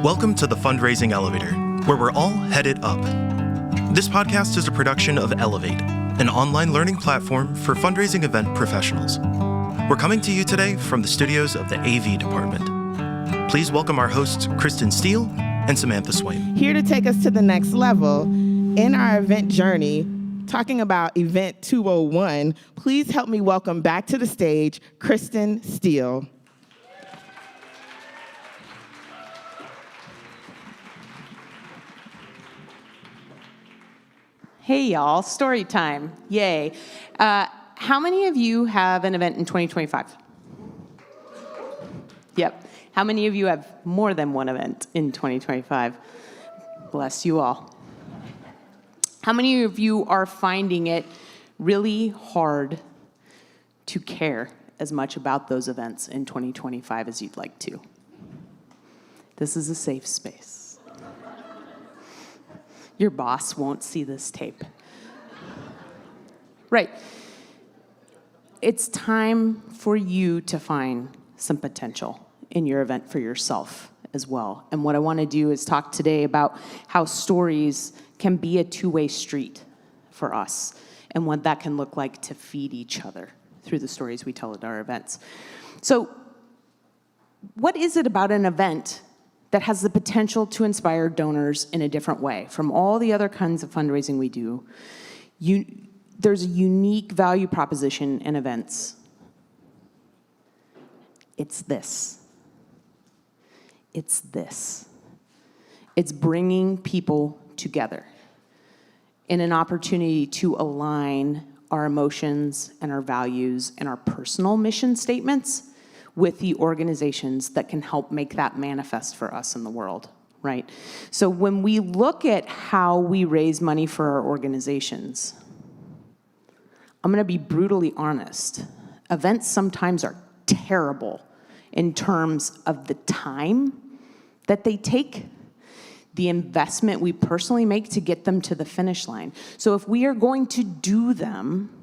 Welcome to the Fundraising Elevator, where we're all headed up. This podcast is a production of Elevate, an online learning platform for fundraising event professionals. We're coming to you today from the studios of the AV department. Please welcome our hosts, Kristin Steele and Samantha Swaim. Here to take us to the next level in our event journey, talking about Event 201, please help me welcome back to the stage, Kristin Steele. Hey, y'all, story time. Yay. How many of you have an event in 2025? Yep. How many of you have more than one event in 2025? Bless you all. How many of you are finding it really hard to care as much about those events in 2025 as you'd like to? This is a safe space. Your boss won't see this tape. Right. It's time for you to find some potential in your event for yourself as well. And what I want to do is talk today about how stories can be a two-way street for us and what that can look like to feed each other through the stories we tell at our events. So what is it about an event that has the potential to inspire donors in a different way? From all the other kinds of fundraising we do, there's a unique value proposition in events. It's this. It's this. It's bringing people together in an opportunity to align our emotions and our values and our personal mission statements with the organizations that can help make that manifest for us in the world, right? So when we look at how we raise money for our organizations, I'm gonna be brutally honest. Events sometimes are terrible in terms of the time that they take, the investment we personally make to get them to the finish line. So if we are going to do them,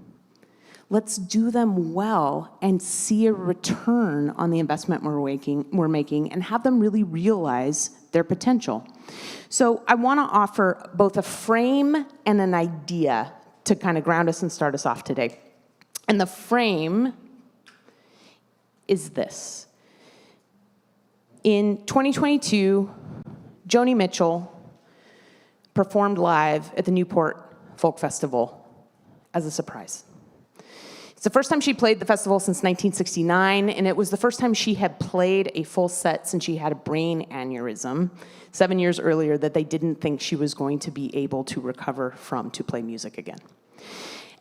let's do them well and see a return on the investment we're making and have them really realize their potential. So I want to offer both a frame and an idea to kind of ground us and start us off today. And the frame is this. In 2022, Joni Mitchell performed live at the Newport Folk Festival as a surprise. It's the first time she played the festival since 1969, and it was the first time she had played a full set since she had a brain aneurysm 7 years earlier that they didn't think she was going to be able to recover from to play music again.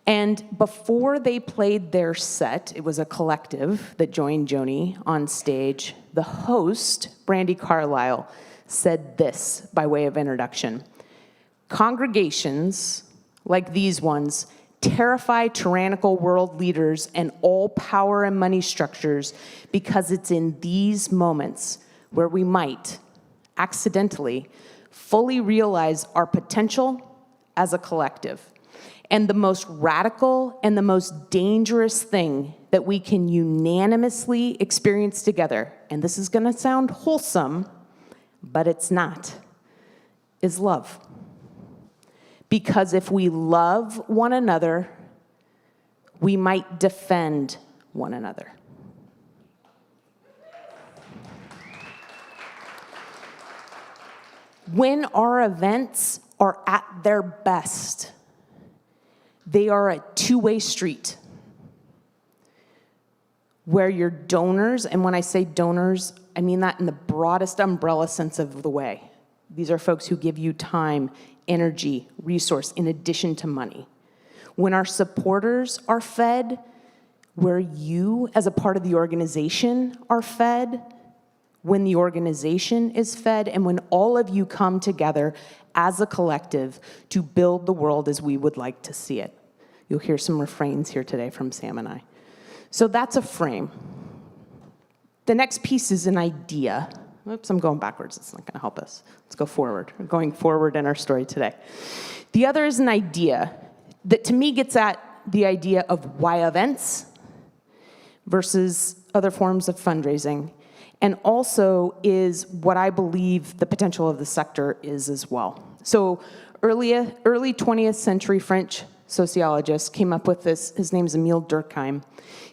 And before they played their set, it was a collective that joined Joni on stage. The host, Brandi Carlile, said this by way of introduction. Congregations like these ones terrify tyrannical world leaders and all power and money structures because it's in these moments where we might, accidentally, fully realize our potential as a collective. And the most radical and the most dangerous thing that we can unanimously experience together, and this is gonna sound wholesome, but it's not, is love. Because if we love one another, we might defend one another. When our events are at their best, they are a two-way street where your donors, and when I say donors, I mean that in the broadest umbrella sense of the way. These are folks who give you time, energy, resource, in addition to money. When our supporters are fed, where you, as a part of the organization, are fed, when the organization is fed, and when all of you come together as a collective to build the world as we would like to see it. You'll hear some refrains here today from Sam and I. So that's a frame. The next piece is an idea. Oops, I'm going backwards. It's not going to help us. Let's go forward. We're going forward in our story today. The other is an idea that, to me, gets at the idea of why events versus other forms of fundraising and also is what I believe the potential of the sector is as well. So early 20th century French sociologist came up with this, his name is Émile Durkheim,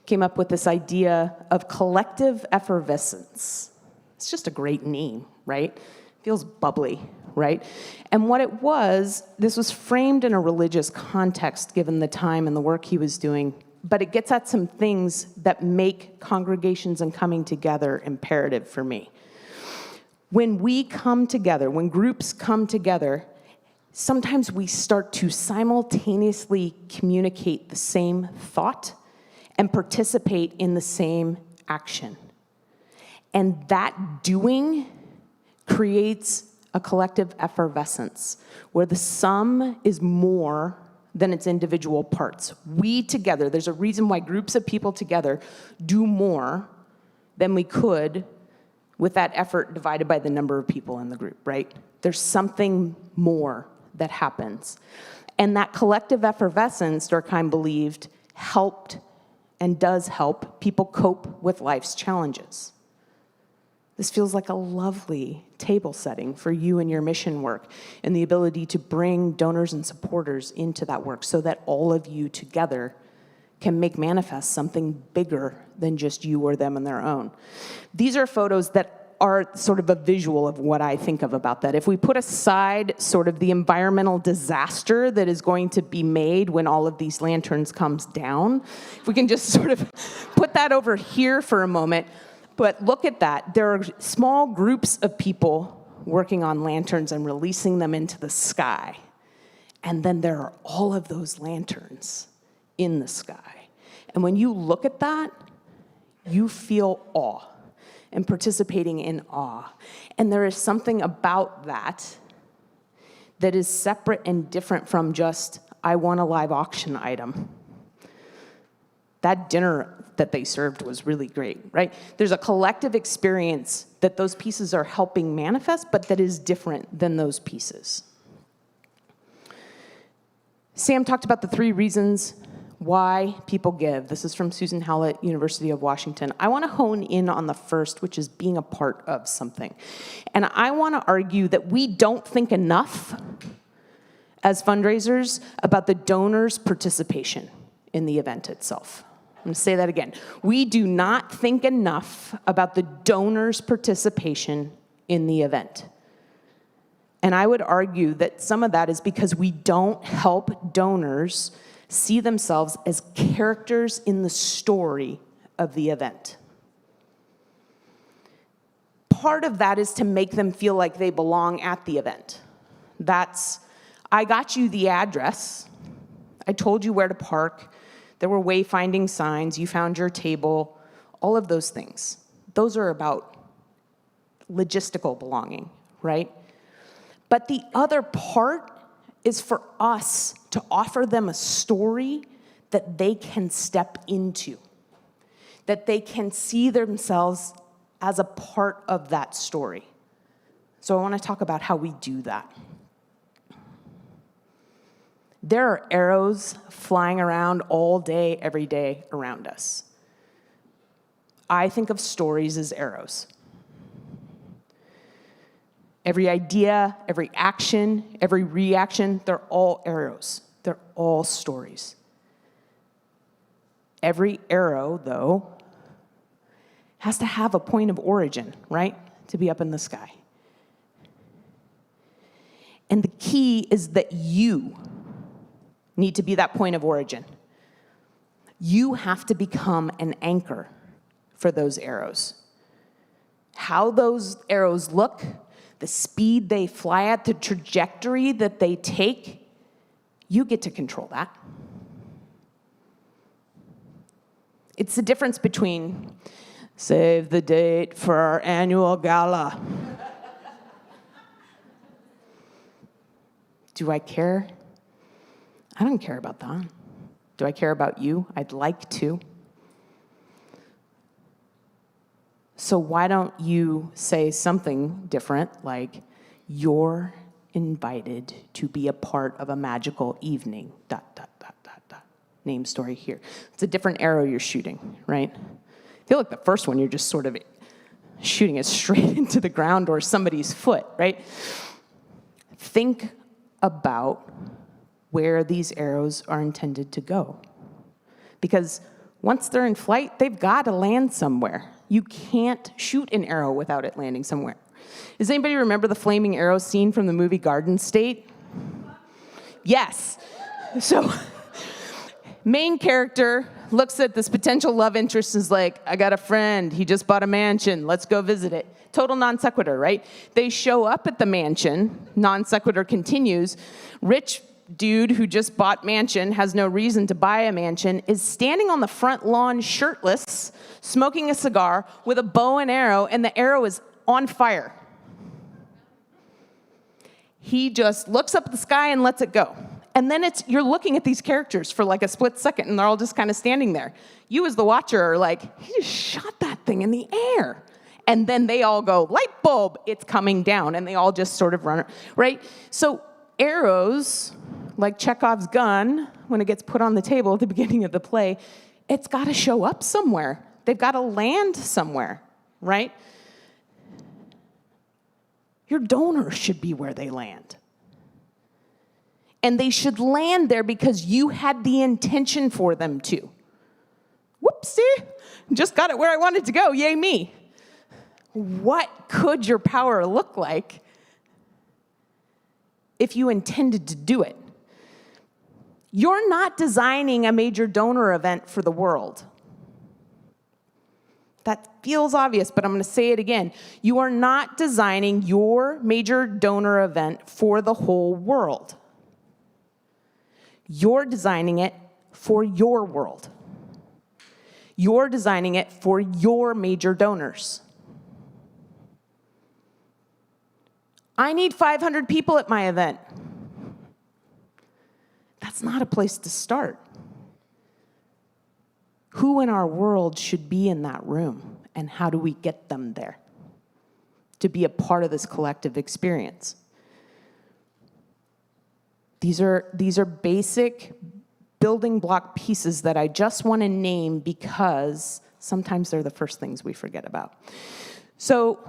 came up with this idea of collective effervescence. It's just a great name, right? Feels bubbly, right? And what it was, this was framed in a religious context given the time and the work he was doing, but it gets at some things that make congregations and coming together imperative for me. When we come together, when groups come together, sometimes we start to simultaneously communicate the same thought and participate in the same action. And that doing creates a collective effervescence where the sum is more than its individual parts. We together, there's a reason why groups of people together do more than we could with that effort divided by the number of people in the group, right? There's something more that happens. And that collective effervescence, Durkheim believed, helped and does help people cope with life's challenges. This feels like a lovely table setting for you and your mission work and the ability to bring donors and supporters into that work so that all of you together can make manifest something bigger than just you or them on their own. These are photos that are sort of a visual of what I think of about that. If we put aside sort of the environmental disaster that is going to be made when all of these lanterns comes down, if we can just sort of put that over here for a moment. But look at that. There are small groups of people working on lanterns and releasing them into the sky. And then there are all of those lanterns in the sky. And when you look at that, you feel awe and participating in awe. And there is something about that that is separate and different from just, I want a live auction item. That dinner that they served was really great, right? There's a collective experience that those pieces are helping manifest, but that is different than those pieces. Sam talked about the 3 reasons why people give. This is from Susan Howlett, University of Washington. I want to hone in on the first, which is being a part of something. And I want to argue that we don't think enough as fundraisers about the donor's participation in the event itself. I'm going to say that again. We do not think enough about the donor's participation in the event. And I would argue that some of that is because we don't help donors see themselves as characters in the story of the event. Part of that is to make them feel like they belong at the event. That's, I got you the address, I told you where to park, there were wayfinding signs, you found your table, all of those things. Those are about logistical belonging, right? But the other part is for us to offer them a story that they can step into, that they can see themselves as a part of that story. So I want to talk about how we do that. There are arrows flying around all day, every day around us. I think of stories as arrows. Every idea, every action, every reaction, they're all arrows. They're all stories. Every arrow, though, has to have a point of origin, right? To be up in the sky. And the key is that you need to be that point of origin. You have to become an anchor for those arrows. How those arrows look, the speed they fly at, the trajectory that they take, you get to control that. It's the difference between save the date for our annual gala. Do I care? I don't care about that. Do I care about you? I'd like to. So why don't you say something different, like, you're invited to be a part of a magical evening, ... Name story here. It's a different arrow you're shooting, right? I feel like the first one, you're just sort of shooting it straight into the ground or somebody's foot, right? Think about where these arrows are intended to go. Because once they're in flight, they've got to land somewhere. You can't shoot an arrow without it landing somewhere. Does anybody remember the flaming arrow scene from the movie Garden State? Yes. So, main character looks at this potential love interest and is like, I got a friend, he just bought a mansion, let's go visit it. Total non sequitur, right? They show up at the mansion, non sequitur continues, rich dude who just bought mansion, has no reason to buy a mansion, is standing on the front lawn shirtless, smoking a cigar with a bow and arrow, and the arrow is on fire. He just looks up at the sky and lets it go. And then you're looking at these characters for like a split second, and they're all just kind of standing there. You as the watcher are like, he just shot that thing in the air. And then they all go, light bulb, it's coming down. And they all just sort of run, right? So arrows, like Chekhov's gun, when it gets put on the table at the beginning of the play, it's got to show up somewhere. They've got to land somewhere, right? Your donors should be where they land. And they should land there because you had the intention for them to. Whoopsie, just got it where I wanted to go, yay me. What could your power look like if you intended to do it? You're not designing a major donor event for the world. That feels obvious, but I'm going to say it again. You are not designing your major donor event for the whole world. You're designing it for your world. You're designing it for your major donors. I need 500 people at my event. That's not a place to start. Who in our world should be in that room, and how do we get them there to be a part of this collective experience? These are basic building block pieces that I just want to name because sometimes they're the first things we forget about. So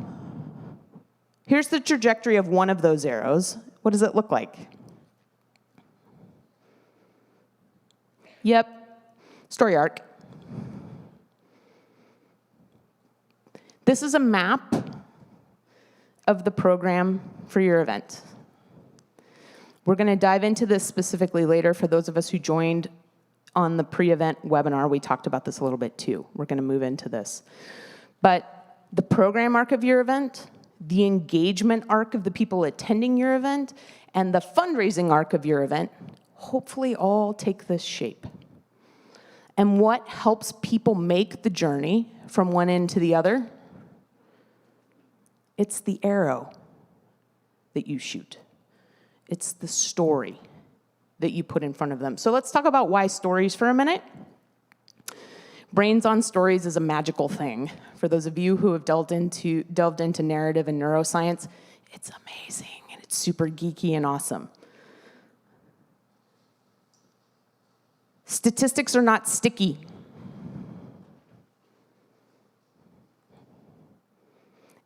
here's the trajectory of one of those arrows. What does it look like? Yep, story arc. This is a map of the program for your event. We're going to dive into this specifically later. For those of us who joined on the pre-event webinar, we talked about this a little bit too. We're going to move into this. But the program arc of your event, the engagement arc of the people attending your event, and the fundraising arc of your event hopefully all take this shape. And what helps people make the journey from one end to the other? It's the arrow that you shoot. It's the story that you put in front of them. So let's talk about why stories for a minute. Brains on stories is a magical thing. For those of you who have delved into narrative and neuroscience, it's amazing and it's super geeky and awesome. Statistics are not sticky.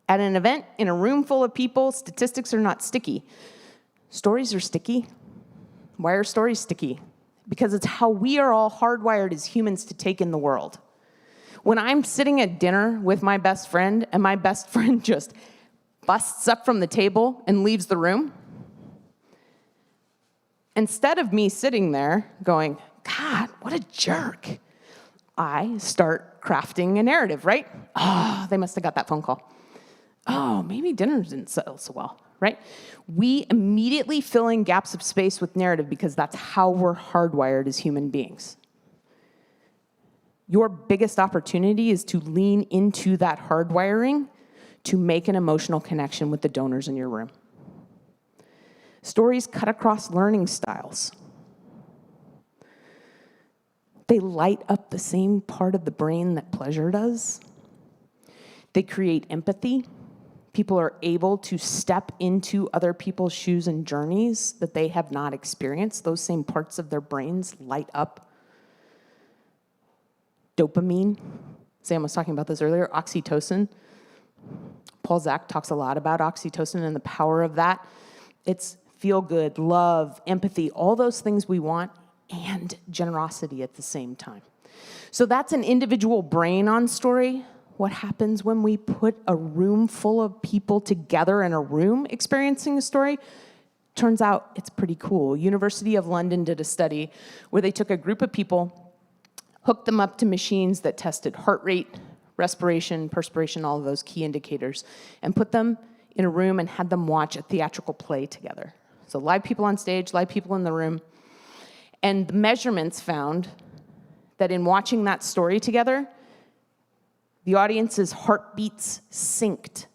At an event, in a room full of people, statistics are not sticky. Stories are sticky. Why are stories sticky? Because it's how we are all hardwired as humans to take in the world. When I'm sitting at dinner with my best friend, and my best friend just busts up from the table and leaves the room, instead of me sitting there going, God, what a jerk, I start crafting a narrative, right? Oh, they must have got that phone call. Oh, maybe dinner didn't settle so well, right? We immediately fill in gaps of space with narrative because that's how we're hardwired as human beings. Your biggest opportunity is to lean into that hardwiring to make an emotional connection with the donors in your room. Stories cut across learning styles. They light up the same part of the brain that pleasure does. They create empathy. People are able to step into other people's shoes and journeys that they have not experienced. Those same parts of their brains light up. Dopamine. Sam was talking about this earlier. Oxytocin. Paul Zak talks a lot about oxytocin and the power of that. It's feel good, love, empathy, all those things we want, and generosity at the same time. So that's an individual brain-on story. What happens when we put a room full of people together in a room experiencing a story? Turns out it's pretty cool. University of London did a study where they took a group of people, hooked them up to machines that tested heart rate, respiration, perspiration, all of those key indicators, and put them in a room and had them watch a theatrical play together. So live people on stage, live people in the room. And the measurements found that in watching that story together, the audience's heartbeats synced.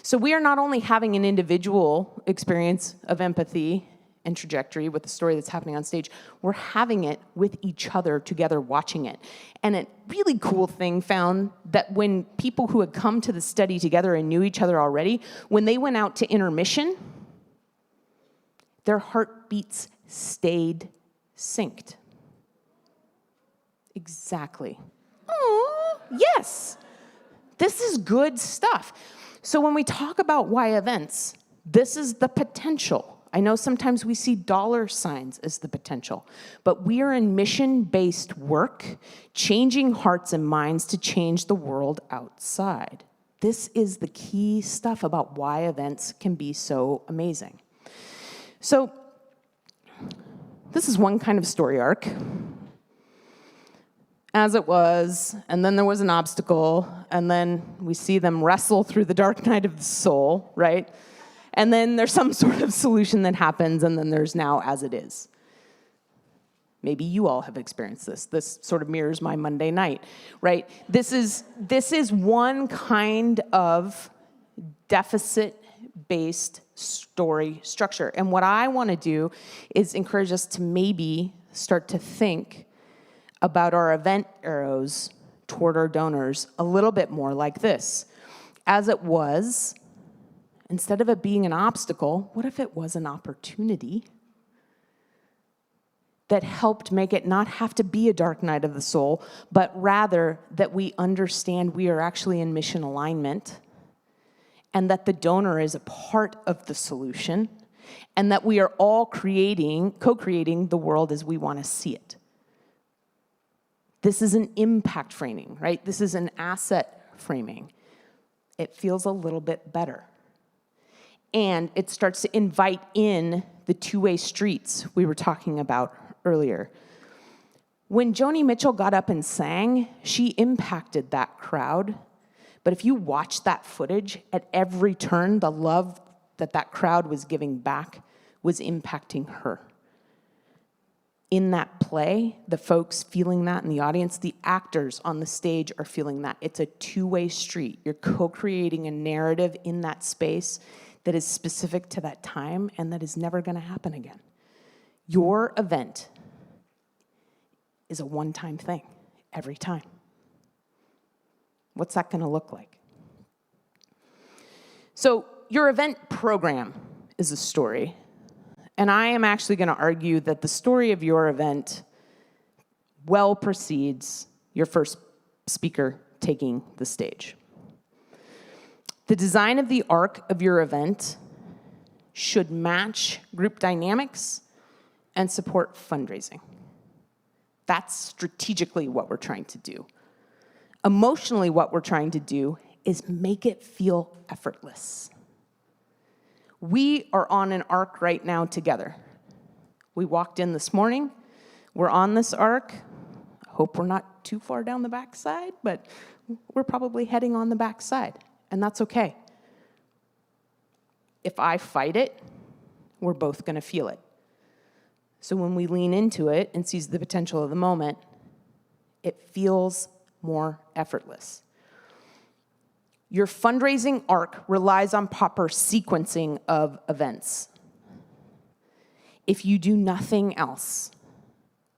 So we are not only having an individual experience of empathy and trajectory with the story that's happening on stage, we're having it with each other together watching it. And a really cool thing found that when people who had come to the study together and knew each other already, when they went out to intermission, their heartbeats stayed synced. Exactly. Oh, yes. This is good stuff. So when we talk about why events, this is the potential. I know sometimes we see dollar signs as the potential, but we are in mission-based work, changing hearts and minds to change the world outside. This is the key stuff about why events can be so amazing. So this is one kind of story arc. As it was, and then there was an obstacle, and then we see them wrestle through the dark night of the soul, right? And then there's some sort of solution that happens, and then there's now as it is. Maybe you all have experienced this. This sort of mirrors my Monday night, right? This is one kind of deficit-based story structure. And what I want to do is encourage us to maybe start to think about our event arrows toward our donors a little bit more like this. As it was, instead of it being an obstacle, what if it was an opportunity that helped make it not have to be a dark night of the soul, but rather that we understand we are actually in mission alignment and that the donor is a part of the solution and that we are all co-creating the world as we want to see it. This is an impact framing, right? This is an asset framing. It feels a little bit better. And it starts to invite in the two-way streets we were talking about earlier. When Joni Mitchell got up and sang, she impacted that crowd. But if you watch that footage, at every turn, the love that crowd was giving back was impacting her. In that play, the folks feeling that in the audience, the actors on the stage are feeling that. It's a two-way street. You're co-creating a narrative in that space that is specific to that time and that is never going to happen again. Your event is a one-time thing every time. What's that going to look like? So your event program is a story. And I am actually going to argue that the story of your event well precedes your first speaker taking the stage. The design of the arc of your event should match group dynamics and support fundraising. That's strategically what we're trying to do. Emotionally, what we're trying to do is make it feel effortless. We are on an arc right now together. We walked in this morning. We're on this arc. I hope we're not too far down the backside, but we're probably heading on the backside, and that's okay. If I fight it, we're both going to feel it. So when we lean into it and seize the potential of the moment, it feels more effortless. Your fundraising arc relies on proper sequencing of events. If you do nothing else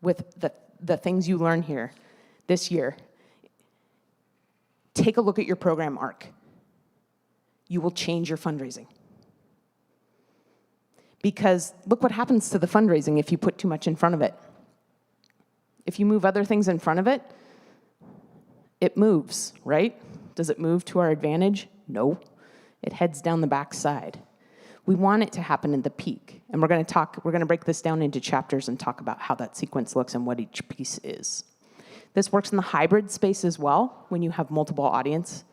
with the things you learn here this year, take a look at your program arc. You will change your fundraising. Because look what happens to the fundraising if you put too much in front of it. If you move other things in front of it, it moves, right? Does it move to our advantage? No, it heads down the backside. We want it to happen at the peak. And we're going to break this down into chapters and talk about how that sequence looks and what each piece is. This works in the hybrid space as well, when you have multiple audiences.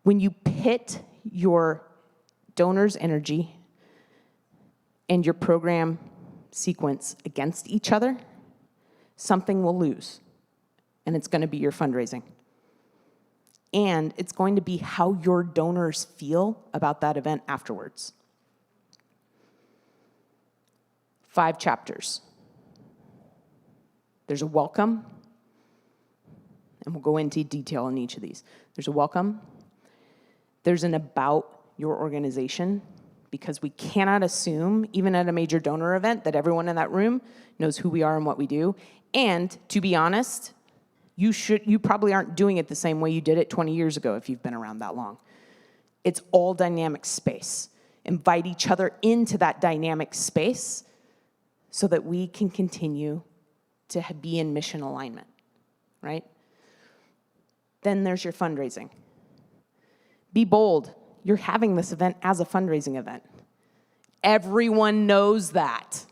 When you pit your donor's energy and your program sequence against each other, something will lose, and it's going to be your fundraising. And it's going to be how your donors feel about that event afterwards. 5 chapters. There's a welcome, and we'll go into detail on each of these. There's a welcome. There's an about your organization, because we cannot assume, even at a major donor event, that everyone in that room knows who we are and what we do. And to be honest, you probably aren't doing it the same way you did it 20 years ago if you've been around that long. It's all dynamic space. Invite each other into that dynamic space so that we can continue to be in mission alignment, right? Then there's your fundraising. Be bold. You're having this event as a fundraising event. Everyone knows that.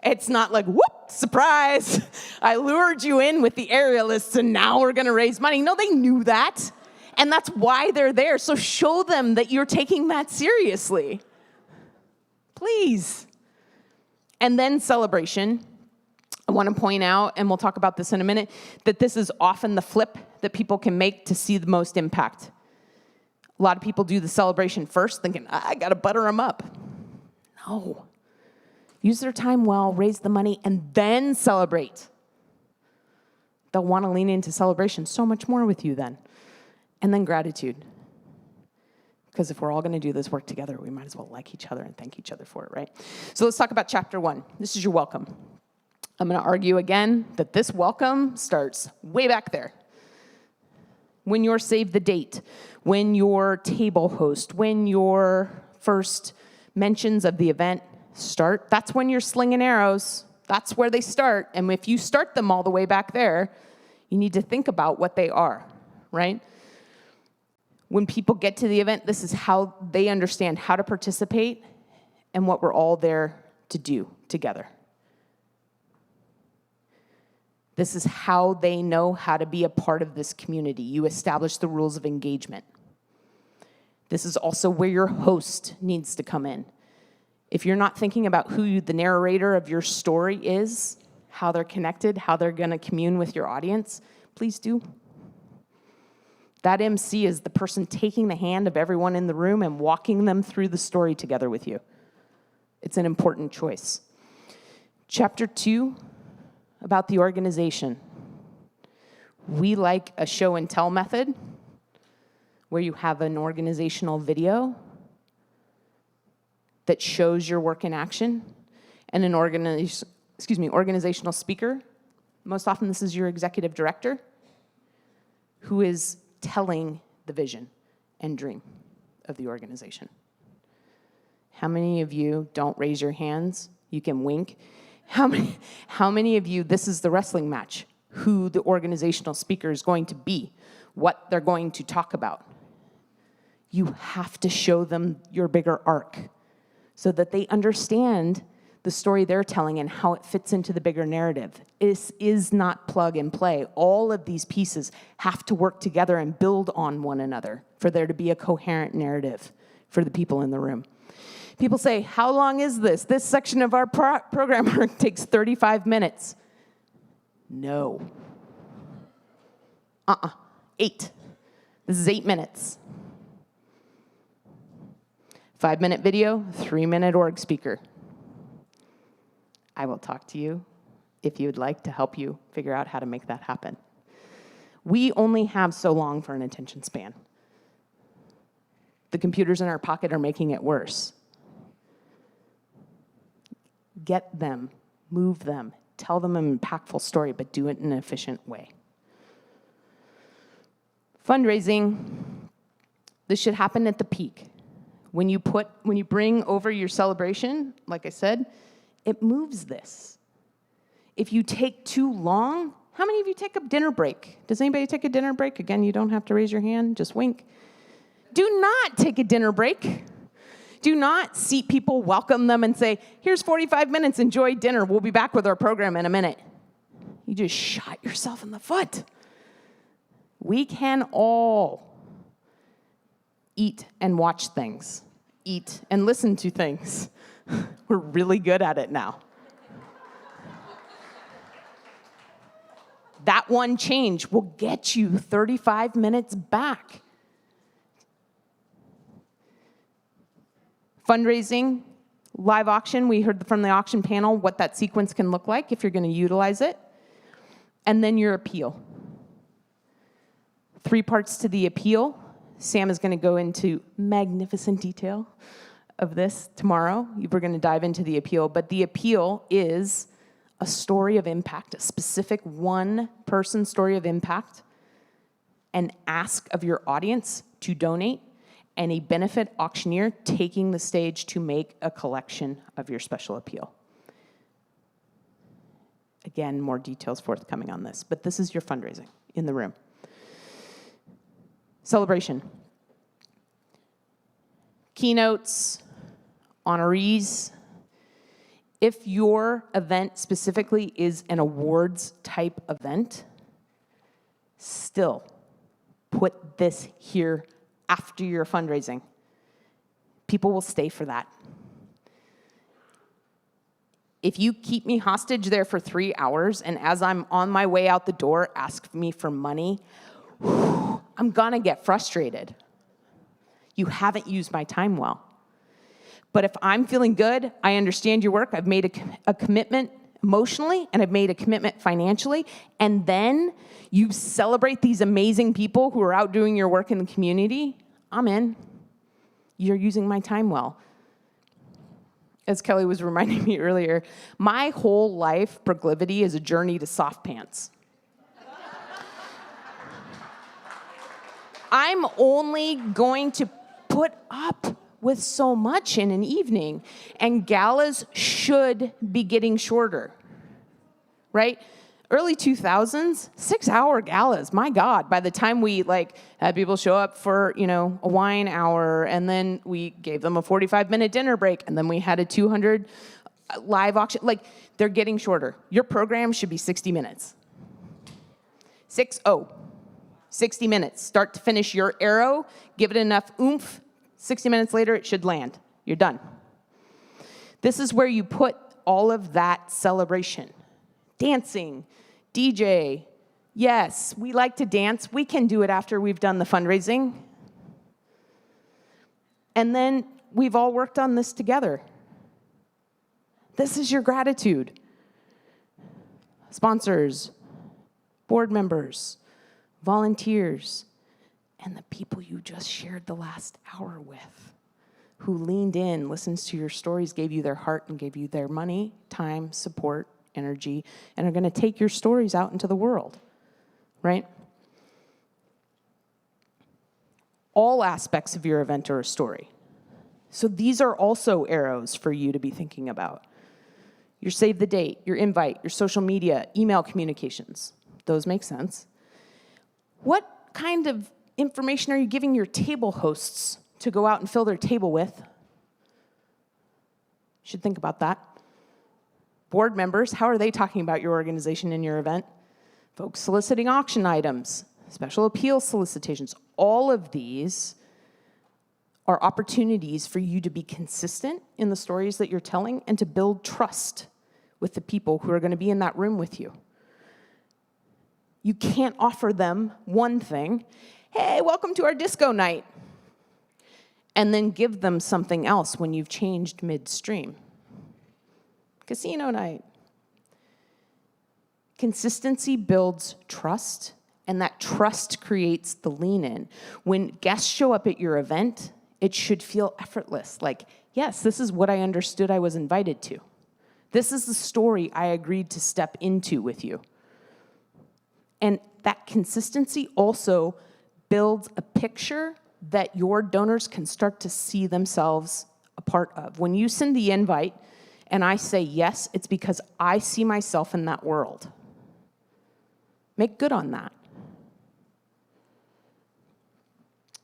It's not like, whoop, surprise. I lured you in with the aerialists and now we're going to raise money. No, they knew that. And that's why they're there. So show them that you're taking that seriously. Please. And then celebration. I want to point out, and we'll talk about this in a minute, that this is often the flip that people can make to see the most impact. A lot of people do the celebration first, thinking, I got to butter them up. No. Use their time well, raise the money, and then celebrate. They'll want to lean into celebration so much more with you then. And then gratitude. Because if we're all going to do this work together, we might as well like each other and thank each other for it, right? So let's talk about chapter 1. This is your welcome. I'm going to argue again that this welcome starts way back there. When you're save the date, when your table host, when your first mentions of the event start, that's when you're slinging arrows. That's where they start. And if you start them all the way back there, you need to think about what they are, right? When people get to the event, this is how they understand how to participate and what we're all there to do together. This is how they know how to be a part of this community. You establish the rules of engagement. This is also where your host needs to come in. If you're not thinking about who the narrator of your story is, how they're connected, how they're going to commune with your audience, please do. That MC is the person taking the hand of everyone in the room and walking them through the story together with you. It's an important choice. Chapter 2, about the organization. We like a show and tell method where you have an organizational video that shows your work in action and an organizational speaker. Most often this is your executive director who is telling the vision and dream of the organization. How many of you, don't raise your hands, you can wink. How many of you, this is the wrestling match, who the organizational speaker is going to be, what they're going to talk about? You have to show them your bigger arc so that they understand the story they're telling and how it fits into the bigger narrative. This is not plug and play. All of these pieces have to work together and build on one another for there to be a coherent narrative for the people in the room. People say, how long is this? This section of our program takes 35 minutes. No. 8. This is 8 minutes. 5-minute video, 3-minute org speaker. I will talk to you if you would like to help you figure out how to make that happen. We only have so long for an attention span. The computers in our pocket are making it worse. Get them, move them, tell them an impactful story, but do it in an efficient way. Fundraising, this should happen at the peak. When you bring over your celebration, like I said, it moves this. If you take too long, How many of you take a dinner break? Does anybody take a dinner break? Again, you don't have to raise your hand, just wink. Do not take a dinner break. Do not seat people, welcome them, and say, here's 45 minutes, enjoy dinner. We'll be back with our program in a minute. You just shot yourself in the foot. We can all eat and watch things, eat and listen to things. We're really good at it now. That one change will get you 35 minutes back. Fundraising, live auction, we heard from the auction panel what that sequence can look like if you're going to utilize it. And then your appeal. 3 parts to the appeal. Sam is going to go into magnificent detail of this tomorrow. We're going to dive into the appeal, but the appeal is a story of impact, a specific one-person story of impact, an ask of your audience to donate, and a benefit auctioneer taking the stage to make a collection of your special appeal. Again, more details forthcoming on this, but this is your fundraising in the room. Celebration. Keynotes, honorees. If your event specifically is an awards type event, still put this here after your fundraising. People will stay for that. If you keep me hostage there for 3 hours and as I'm on my way out the door, ask me for money, I'm gonna get frustrated. You haven't used my time well. But if I'm feeling good, I understand your work, I've made a commitment emotionally, and I've made a commitment financially, and then you celebrate these amazing people who are out doing your work in the community, I'm in. You're using my time well. As Kelly was reminding me earlier, my whole life proclivity is a journey to soft pants. I'm only going to put up with so much in an evening, and galas should be getting shorter, right? Early 2000s, 6-hour galas, my God. By the time we had people show up for, a wine hour, and then we gave them a 45-minute dinner break, and then we had a 200 live auction, they're getting shorter. Your program should be 60 minutes. 60 minutes, start to finish your arrow, give it enough oomph, 60 minutes later, it should land. You're done. This is where you put all of that celebration. Dancing, DJ. Yes, we like to dance. We can do it after we've done the fundraising. And then we've all worked on this together. This is your gratitude. Sponsors, board members, volunteers, and the people you just shared the last hour with, who leaned in, listened to your stories, gave you their heart, and gave you their money, time, support, energy, and are going to take your stories out into the world, right? All aspects of your event are a story. So these are also arrows for you to be thinking about. Your save the date, your invite, your social media, email communications. Those make sense. What kind of information are you giving your table hosts to go out and fill their table with? You should think about that. Board members, how are they talking about your organization and your event? Folks soliciting auction items, special appeal solicitations. All of these are opportunities for you to be consistent in the stories that you're telling and to build trust with the people who are going to be in that room with you. You can't offer them one thing, hey, welcome to our disco night, and then give them something else when you've changed midstream. Casino night. Consistency builds trust, and that trust creates the lean in. When guests show up at your event, it should feel effortless. Yes, this is what I understood I was invited to. This is the story I agreed to step into with you. And that consistency also builds a picture that your donors can start to see themselves a part of. When you send the invite and I say yes, it's because I see myself in that world. Make good on that.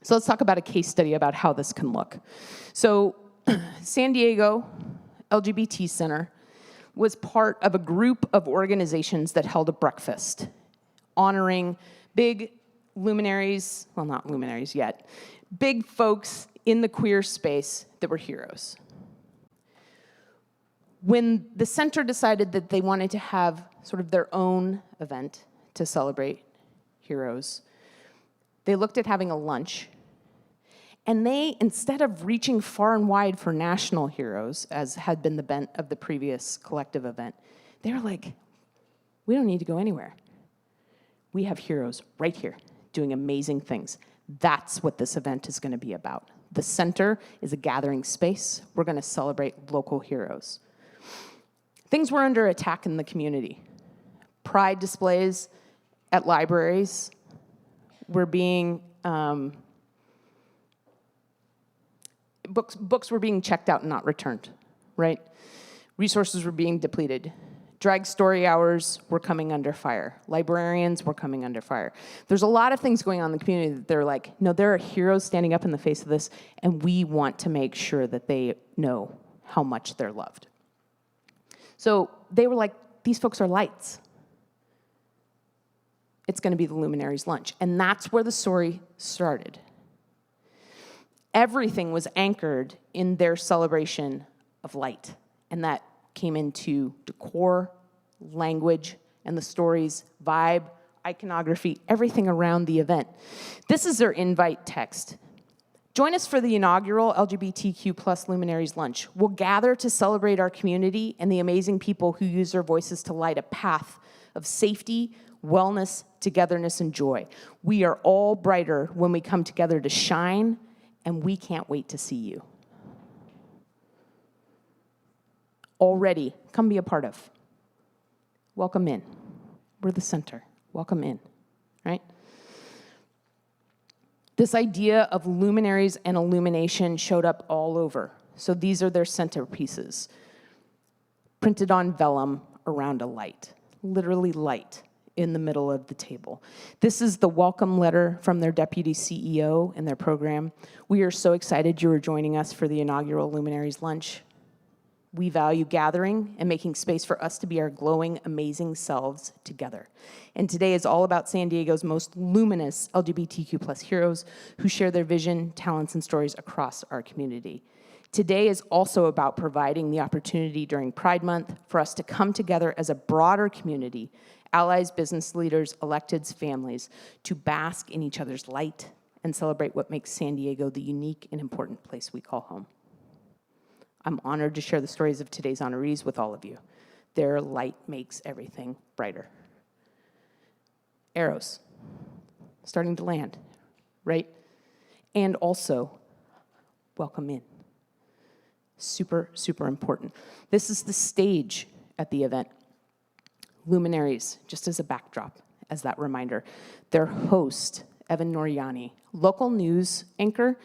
So let's talk about a case study about how this can look. So San Diego LGBT Center was part of a group of organizations that held a breakfast honoring big luminaries, well, not luminaries yet, big folks in the queer space that were heroes. When the center decided that they wanted to have sort of their own event to celebrate heroes, they looked at having a lunch. And they, instead of reaching far and wide for national heroes, as had been the bent of the previous collective event, they were like, we don't need to go anywhere. We have heroes right here doing amazing things. That's what this event is going to be about. The center is a gathering space. We're going to celebrate local heroes. Things were under attack in the community. Pride displays at libraries were being... Books were being checked out and not returned, right? Resources were being depleted. Drag story hours were coming under fire. Librarians were coming under fire. There's a lot of things going on in the community that they're like, no, there are heroes standing up in the face of this, and we want to make sure that they know how much they're loved. So they were like, these folks are lights. It's going to be the Luminaries' lunch. And that's where the story started. Everything was anchored in their celebration of light. And that came into decor, language, and the story's vibe, iconography, everything around the event. This is their invite text. Join us for the inaugural LGBTQ plus Luminaries lunch. We'll gather to celebrate our community and the amazing people who use their voices to light a path of safety, wellness, togetherness, and joy. We are all brighter when we come together to shine, and we can't wait to see you. Already, come be a part of. Welcome in. We're the center. Welcome in, right? This idea of luminaries and illumination showed up all over. So these are their centerpieces, printed on vellum around a light, literally light in the middle of the table. This is the welcome letter from their deputy CEO in their program. We are so excited you are joining us for the inaugural Luminaries lunch. We value gathering and making space for us to be our glowing, amazing selves together. And today is all about San Diego's most luminous LGBTQ plus heroes who share their vision, talents, and stories across our community. Today is also about providing the opportunity during Pride Month for us to come together as a broader community, allies, business leaders, electeds, families, to bask in each other's light and celebrate what makes San Diego the unique and important place we call home. I'm honored to share the stories of today's honorees with all of you. Their light makes everything brighter. Arrows starting to land, right? And also, welcome in. Super, super important. This is the stage at the event. Luminaries, just as a backdrop, as that reminder. Their host, Evan Noriani, local news anchor,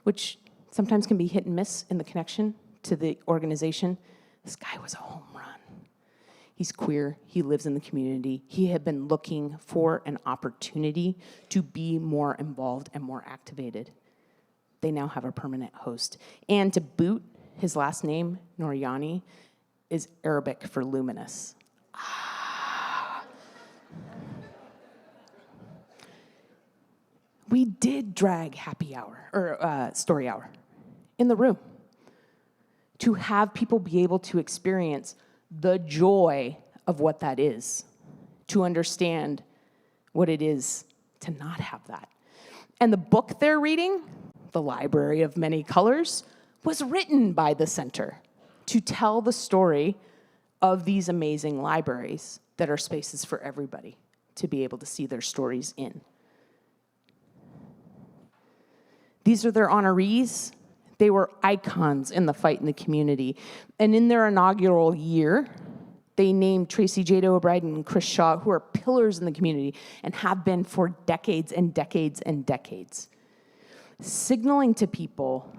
which sometimes can be hit and miss in the connection to the organization. This guy was a home run. He's queer. He lives in the community. He had been looking for an opportunity to be more involved and more activated. They now have a permanent host. And to boot, his last name, Noriani, is Arabic for luminous. We did drag happy hour, or story hour, in the room to have people be able to experience the joy of what that is, to understand what it is to not have that. And the book they're reading, The Library of Many Colors, was written by the center to tell the story of these amazing libraries that are spaces for everybody to be able to see their stories in. These are their honorees. They were icons in the fight in the community. And in their inaugural year, they named Tracy Jada O'Brien and Chris Shaw, who are pillars in the community and have been for decades and decades and decades, signaling to people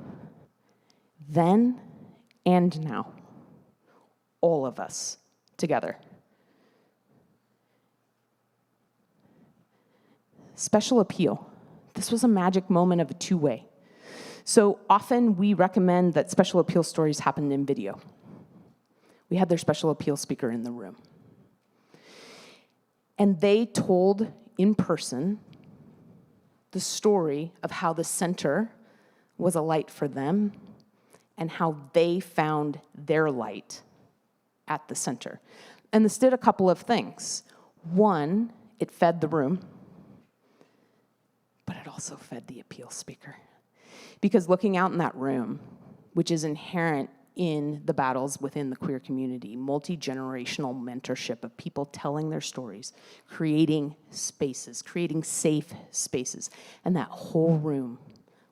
then and now, all of us together. special appeal. This was a magic moment of a two-way. So often we recommend that special appeal stories happen in video. We had their special appeal speaker in the room. And they told in person the story of how the center was a light for them and how they found their light at the center. And this did a couple of things. One, it fed the room, but it also fed the appeal speaker. Because looking out in that room, which is inherent in the battles within the queer community, multi-generational mentorship of people telling their stories, creating spaces, creating safe spaces, and that whole room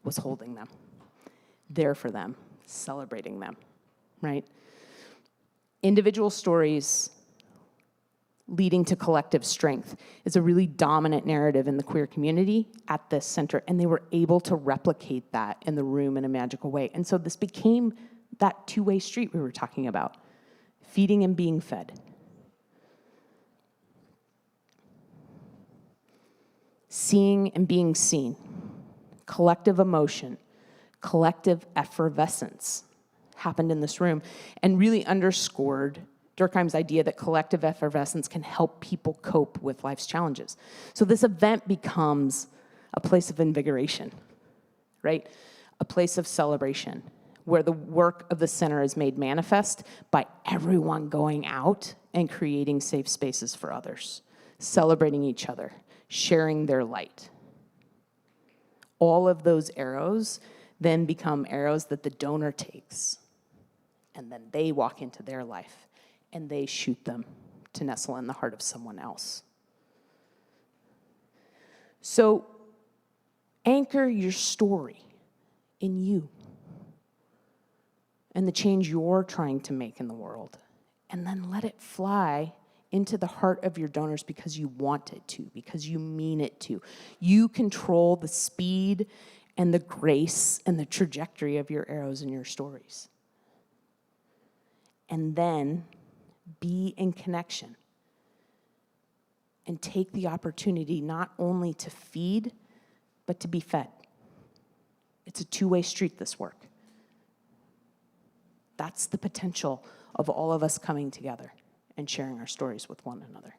was holding them, there for them, celebrating them, right? Individual stories leading to collective strength is a really dominant narrative in the queer community at this center, and they were able to replicate that in the room in a magical way. And so this became that two-way street we were talking about, feeding and being fed. Seeing and being seen, collective emotion, collective effervescence happened in this room and really underscored Durkheim's idea that collective effervescence can help people cope with life's challenges. So this event becomes a place of invigoration, right? A place of celebration, where the work of the center is made manifest by everyone going out and creating safe spaces for others, celebrating each other, sharing their light. All of those arrows then become arrows that the donor takes, and then they walk into their life, and they shoot them to nestle in the heart of someone else. So anchor your story in you and the change you're trying to make in the world. And then let it fly into the heart of your donors because you want it to, because you mean it to. You control the speed and the grace and the trajectory of your arrows and your stories. And then be in connection and take the opportunity not only to feed, but to be fed. It's a two-way street, this work. That's the potential of all of us coming together and sharing our stories with one another.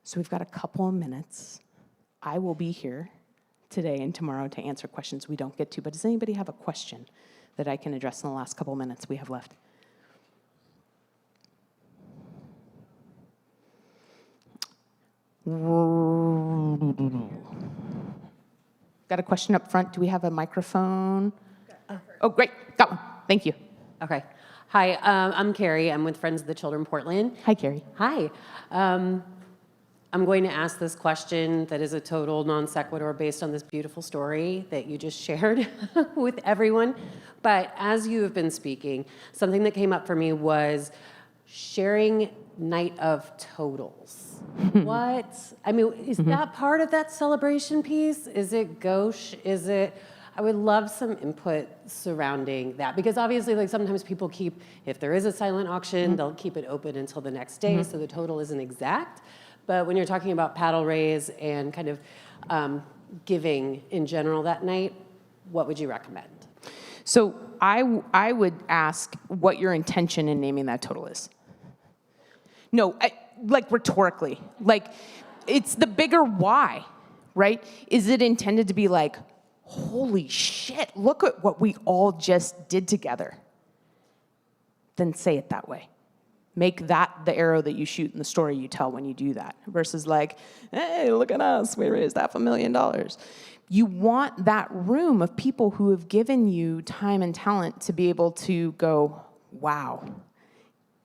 So we've got a couple of minutes. I will be here today and tomorrow to answer questions we don't get to, but does anybody have a question that I can address in the last couple of minutes we have left? Got a question up front. Do we have a microphone? Oh, great. Got one. Thank you. Okay. Hi, I'm Carrie. I'm with Friends of the Children Portland. Hi, Carrie. Hi. I'm going to ask this question that is a total non sequitur based on this beautiful story that you just shared with everyone. But as you have been speaking, something that came up for me was sharing night of totals. What? I mean, is that part of that celebration piece? Is it gauche? Is it... I would love some input surrounding that, because obviously, like, sometimes people keep, if there is a silent auction, they'll keep it open until the next day, so the total isn't exact. But when you're talking about paddle raise and kind of giving in general that night, what would you recommend? So I would ask what your intention in naming that total is. No, like rhetorically. Like, it's the bigger why, right? Is it intended to be like, holy shit, look at what we all just did together? Then say it that way. Make that the arrow that you shoot in the story you tell when you do that, versus like, hey, look at us, we raised $500,000. You want that room of people who have given you time and talent to be able to go, wow,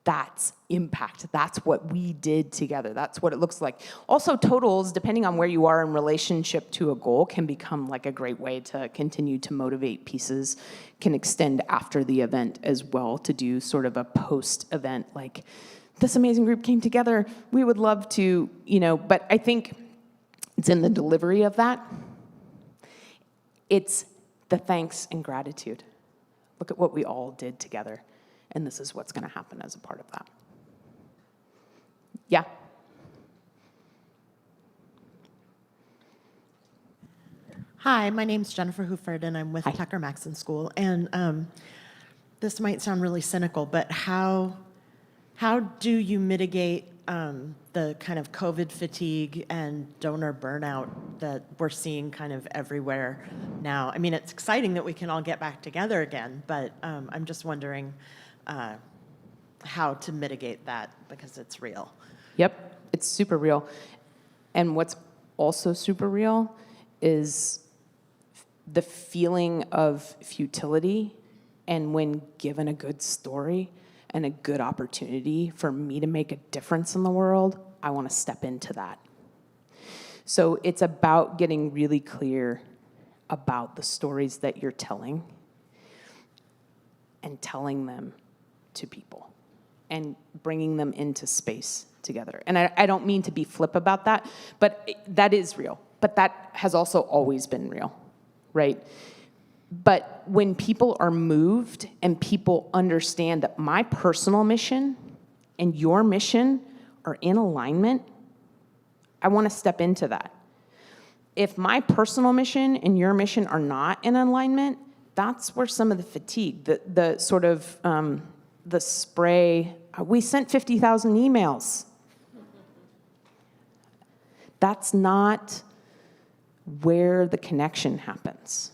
that's impact. That's what we did together. That's what it looks like. Also, totals, depending on where you are in relationship to a goal, can become like a great way to continue to motivate pieces, can extend after the event as well to do sort of a post-event, like, this amazing group came together. We would love to, but I think it's in the delivery of that. It's the thanks and gratitude. Look at what we all did together. And this is what's going to happen as a part of that. Yeah? Hi, my name's Jennifer Huford, and I'm with Tucker Maxon School. And this might sound really cynical, but how do you mitigate the kind of COVID fatigue and donor burnout that we're seeing kind of everywhere now? I mean, it's exciting that we can all get back together again, but I'm just wondering how to mitigate that because it's real. Yep, it's super real. And what's also super real is the feeling of futility, and when given a good story and a good opportunity for me to make a difference in the world, I want to step into that. So it's about getting really clear about the stories that you're telling and telling them to people and bringing them into space together. And I don't mean to be flip about that, but that is real. But that has also always been real, right? But when people are moved and people understand that my personal mission and your mission are in alignment, I want to step into that. If my personal mission and your mission are not in alignment, that's where some of the fatigue, the sort of the spray, we sent 50,000 emails. That's not where the connection happens.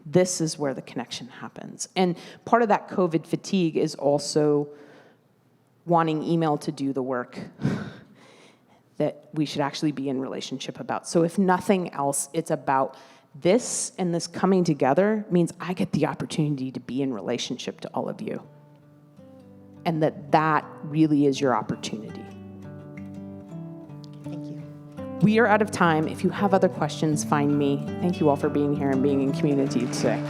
This is where the connection happens. And part of that COVID fatigue is also wanting email to do the work that we should actually be in relationship about. So if nothing else, it's about this, and this coming together means I get the opportunity to be in relationship to all of you. And that really is your opportunity. Thank you. We are out of time. If you have other questions, find me. Thank you all for being here and being in community today.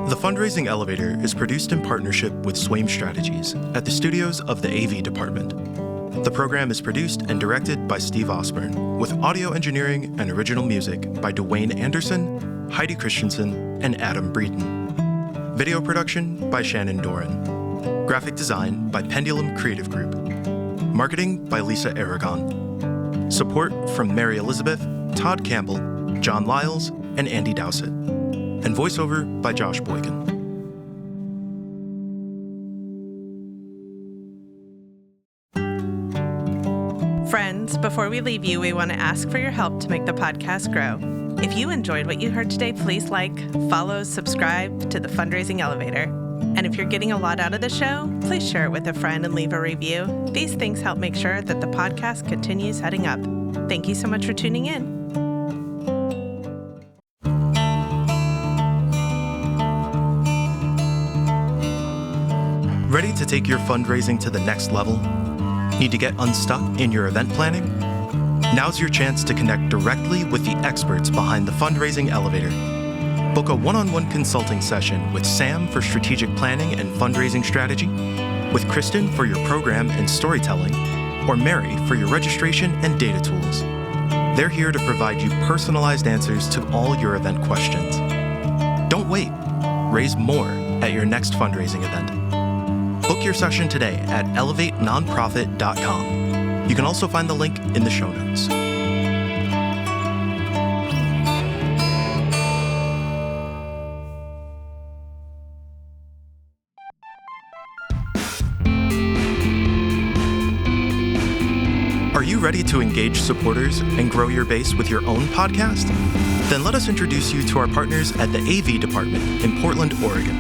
The Fundraising Elevator is produced in partnership with Swaim Strategies at the studios of the AV department. The program is produced and directed by Steve Osborne, with audio engineering and original music by Dwayne Anderson, Heidi Christensen, and Adam Breeden. Video production by Shannon Doran. Graphic design by Pendulum Creative Group. Marketing by Lisa Aragon. Support from Mary Elizabeth, Todd Campbell, John Lyles, and Andy Dowsett. And voiceover by Josh Boykin. Friends, before we leave you, we want to ask for your help to make the podcast grow. If you enjoyed what you heard today, please like, follow, subscribe to the Fundraising Elevator. And if you're getting a lot out of the show, please share it with a friend and leave a review. These things help make sure that the podcast continues heading up. Thank you so much for tuning in. Ready to take your fundraising to the next level? Need to get unstuck in your event planning? Now's your chance to connect directly with the experts behind the Fundraising Elevator. Book a one-on-one consulting session with Sam for strategic planning and fundraising strategy, with Kristin for your program and storytelling, or Mary for your registration and data tools. They're here to provide you personalized answers to all your event questions. Don't wait. Raise more at your next fundraising event. Book your session today at elevatenonprofit.com. You can also find the link in the show notes. Are you ready to engage supporters and grow your base with your own podcast? Then let us introduce you to our partners at the AV department in Portland, Oregon.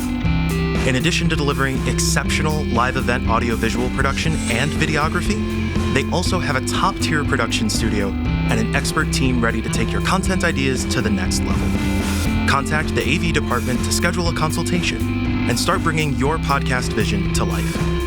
In addition to delivering exceptional live event audiovisual production and videography, they also have a top-tier production studio and an expert team ready to take your content ideas to the next level. Contact the AV department to schedule a consultation and start bringing your podcast vision to life.